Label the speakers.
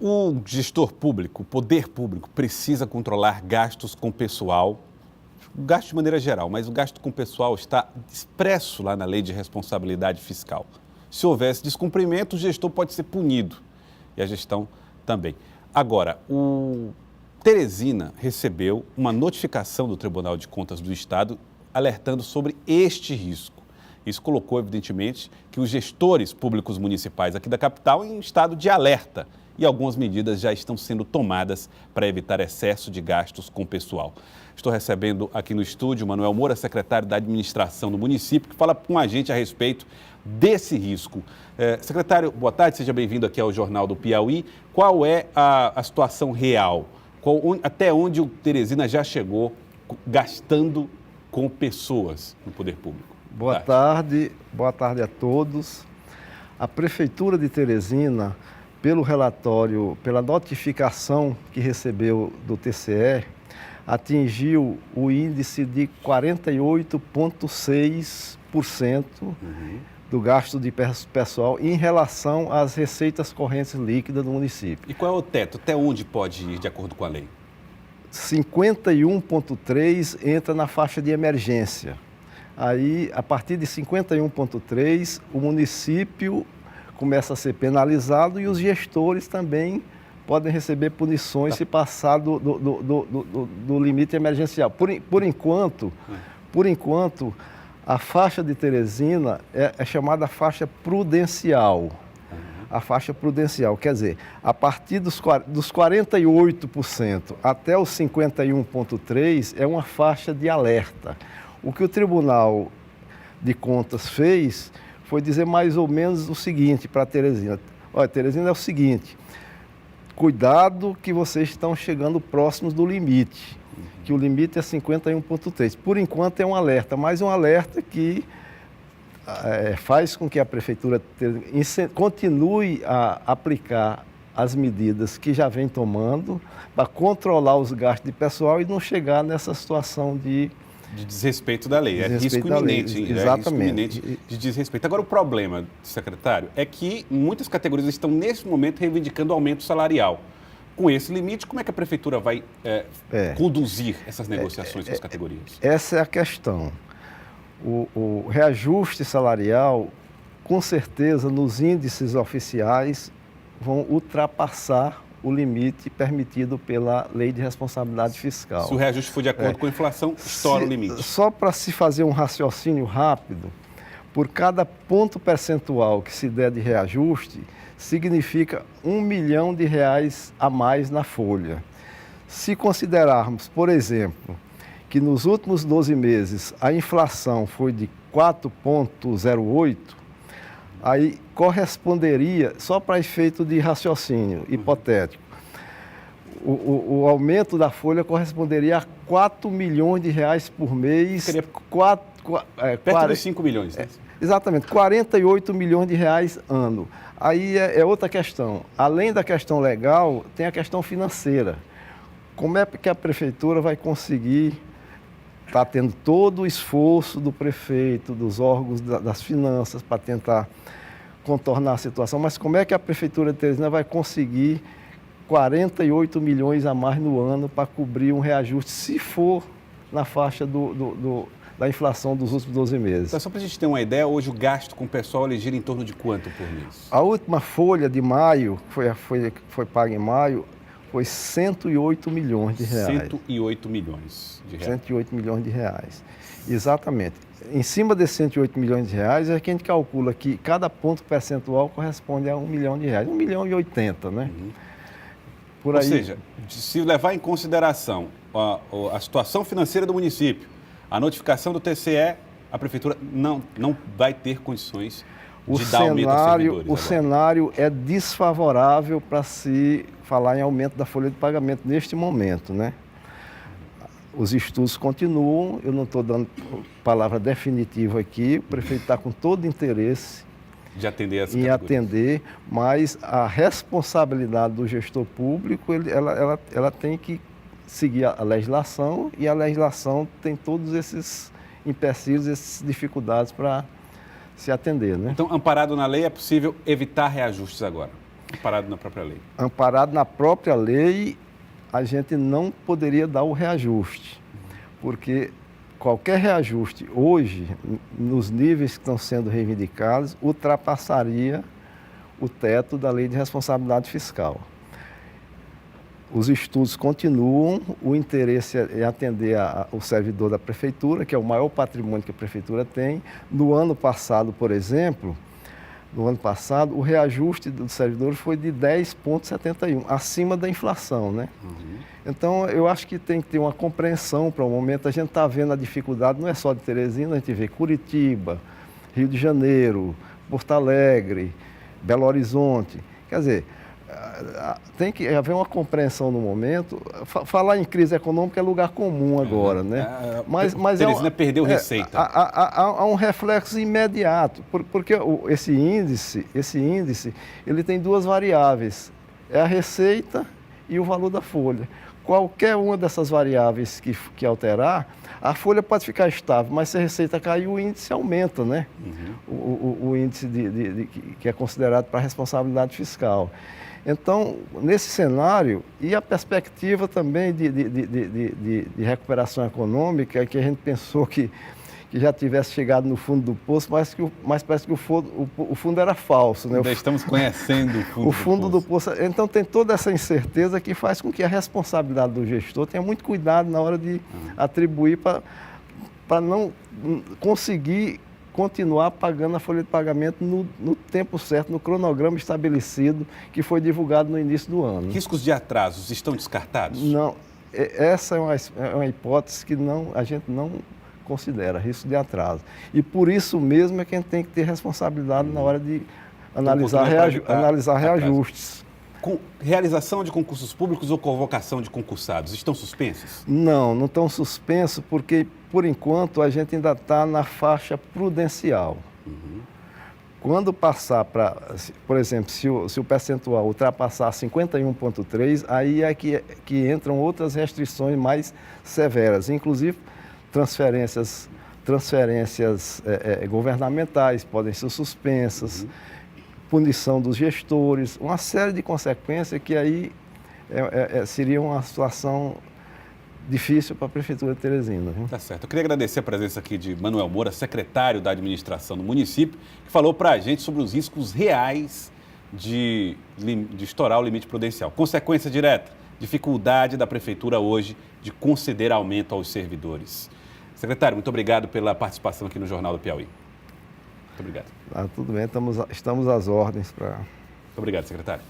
Speaker 1: O gestor público, o poder público, precisa controlar gastos com pessoal, gasto de maneira geral, mas o gasto com pessoal está expresso lá na Lei de Responsabilidade Fiscal. Se houvesse descumprimento, o gestor pode ser punido e a gestão também. Agora, o Teresina recebeu uma notificação do Tribunal de Contas do Estado alertando sobre este risco. Isso colocou, evidentemente, que os gestores públicos municipais aqui da capital em estado de alerta e algumas medidas já estão sendo tomadas para evitar excesso de gastos com pessoal. Estou recebendo aqui no estúdio Manuel Moura, secretário da Administração do município, que fala com a gente a respeito desse risco. Secretário, boa tarde, seja bem-vindo aqui ao Jornal do Piauí. Qual é a situação real? Até onde o Teresina já chegou gastando com pessoas no poder público?
Speaker 2: Boa tarde a todos. A Prefeitura de Teresina, pelo relatório, pela notificação que recebeu do TCE, atingiu o índice de 48,6% do gasto de pessoal em relação às receitas correntes líquidas do município.
Speaker 1: E qual é o teto? Até onde pode ir de acordo com a lei?
Speaker 2: 51,3% entra na faixa de emergência. Aí, a partir de 51,3%, o município começa a ser penalizado e os gestores também podem receber punições se passar do limite emergencial. Por enquanto, a faixa de Teresina é chamada faixa prudencial. A faixa prudencial, quer dizer, a partir dos 48% até os 51,3% é uma faixa de alerta. O que o Tribunal de Contas fez foi dizer mais ou menos o seguinte para Teresina. Olha, Teresina, é o seguinte, cuidado que vocês estão chegando próximos do limite, que o limite é 51,3%. Por enquanto é um alerta, mas um alerta que faz com que a Prefeitura continue a aplicar as medidas que já vem tomando para controlar os gastos de pessoal e não chegar nessa situação de
Speaker 1: desrespeito da lei. É risco iminente.
Speaker 2: Exatamente.
Speaker 1: É risco iminente de desrespeito. Agora, o problema, secretário, é que muitas categorias estão, nesse momento, reivindicando aumento salarial. Com esse limite, como é que a Prefeitura vai conduzir essas negociações com as categorias?
Speaker 2: Essa é a questão. O reajuste salarial, com certeza, nos índices oficiais, vão ultrapassar o limite permitido pela Lei de Responsabilidade Fiscal.
Speaker 1: Se o reajuste for de acordo com a inflação, estoura o limite.
Speaker 2: Só para se fazer um raciocínio rápido, por cada ponto percentual que se der de reajuste, significa R$1 milhão a mais na folha. Se considerarmos, por exemplo, que nos últimos 12 meses a inflação foi de 4,08%, aí corresponderia, só para efeito de raciocínio hipotético, o aumento da folha corresponderia a R$4 milhões por mês.
Speaker 1: Seria perto dos 5 milhões. Né?
Speaker 2: Exatamente, R$48 milhões ano. Aí é outra questão. Além da questão legal, tem a questão financeira. Como é que a Prefeitura vai conseguir estar tendo todo o esforço do prefeito, dos órgãos das finanças para tentar contornar a situação, mas como é que a Prefeitura de Teresina vai conseguir 48 milhões a mais no ano para cobrir um reajuste, se for na faixa da inflação dos últimos 12 meses?
Speaker 1: Então, só para a gente ter uma ideia, hoje o gasto com o pessoal ele gira em torno de quanto por mês?
Speaker 2: A última folha de maio, foi paga em maio, foi R$108 milhões.
Speaker 1: 108 milhões de reais.
Speaker 2: 108 milhões de reais. Exatamente. Em cima desses 108 milhões de reais, é que a gente calcula que cada ponto percentual corresponde a R$1 milhão. R$1 milhão e 80, né? Por aí.
Speaker 1: Ou seja, se levar em consideração a situação financeira do município, a notificação do TCE, a Prefeitura não vai ter condições de dar aumento aos servidores.
Speaker 2: O cenário é desfavorável para se falar em aumento da folha de pagamento neste momento, né? Os estudos continuam, eu não estou dando palavra definitiva aqui, o prefeito está com todo interesse
Speaker 1: de atender
Speaker 2: em atender, mas a responsabilidade do gestor público, ela tem que seguir a legislação e a legislação tem todos esses empecilhos, essas dificuldades para se atender, né?
Speaker 1: Então, amparado na lei, é possível evitar reajustes agora? Amparado na própria lei.
Speaker 2: Amparado na própria lei, a gente não poderia dar o reajuste, porque qualquer reajuste hoje, nos níveis que estão sendo reivindicados, ultrapassaria o teto da Lei de Responsabilidade Fiscal. Os estudos continuam, o interesse é atender o servidor da Prefeitura, que é o maior patrimônio que a Prefeitura tem. No ano passado, por exemplo, o reajuste dos servidores foi de 10,71, acima da inflação, né? Então, eu acho que tem que ter uma compreensão para o momento. A gente está vendo a dificuldade, não é só de Teresina, a gente vê Curitiba, Rio de Janeiro, Porto Alegre, Belo Horizonte. Quer dizer, tem que haver uma compreensão no momento. Falar em crise econômica é lugar comum agora, né?
Speaker 1: Mas Teresina perdeu receita.
Speaker 2: Há um reflexo imediato, porque esse índice, ele tem duas variáveis, é a receita e o valor da folha. Qualquer uma dessas variáveis que alterar, a folha pode ficar estável, mas se a receita cair, o índice aumenta, né? O índice que é considerado para a responsabilidade fiscal. Então, nesse cenário, e a perspectiva também de recuperação econômica, que a gente pensou que já tivesse chegado no fundo do poço, mas parece que o fundo era falso, né?
Speaker 1: Ainda estamos conhecendo
Speaker 2: o fundo do poço. Então, tem toda essa incerteza que faz com que a responsabilidade do gestor tenha muito cuidado na hora de atribuir para não conseguir continuar pagando a folha de pagamento no tempo certo, no cronograma estabelecido que foi divulgado no início do ano.
Speaker 1: Riscos de atrasos estão descartados?
Speaker 2: Não, essa é uma hipótese que a gente não considera risco de atraso. E por isso mesmo é que a gente tem que ter responsabilidade na hora de analisar reajustes.
Speaker 1: Com realização de concursos públicos ou convocação de concursados estão suspensos?
Speaker 2: Não estão suspensos porque, por enquanto, a gente ainda está na faixa prudencial. Quando passar para, por exemplo, se o percentual ultrapassar 51,3, aí é que entram outras restrições mais severas, inclusive transferências governamentais podem ser suspensas, punição dos gestores, uma série de consequências que aí seria uma situação difícil para a Prefeitura de Teresina.
Speaker 1: Tá certo. Eu queria agradecer a presença aqui de Manuel Moura, secretário da administração do município, que falou para a gente sobre os riscos reais de estourar o limite prudencial. Consequência direta, dificuldade da Prefeitura hoje de conceder aumento aos servidores. Secretário, muito obrigado pela participação aqui no Jornal do Piauí. Muito obrigado.
Speaker 2: Tudo bem, estamos às ordens para...
Speaker 1: Muito obrigado, secretário.